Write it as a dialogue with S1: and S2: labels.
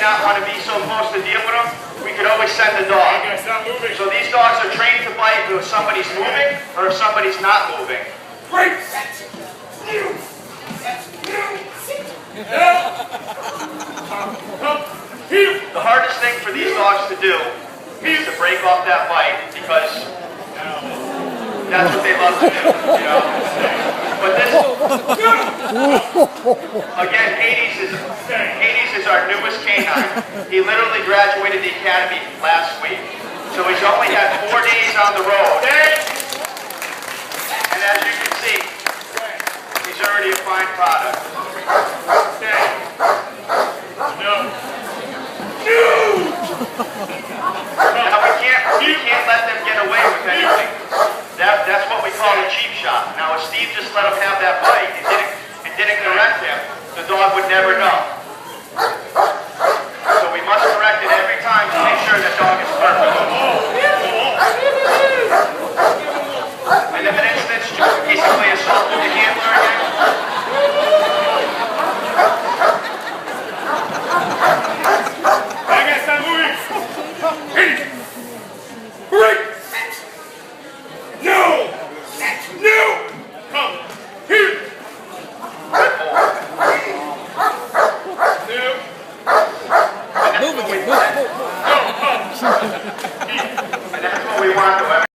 S1: not want to be so close to deal with them, we could always send a dog. So these dogs are trained to bite if somebody's moving or if somebody's not moving.
S2: Great!
S1: The hardest thing for these dogs to do is to break off that bite because that's what they love to do, you know. But this, again, Hades is our newest canine. He literally graduated the academy last week. So he's only had 4 days on the road. And as you can see, he's already a fine product. Now we can't let them get away with anything. That's what we call a cheap shot. Now if Steve just let him have that bite and didn't correct him, the dog would never know. So we must correct it every time to make sure that dog is perfect. And if an instance just basically assaulted the handler again.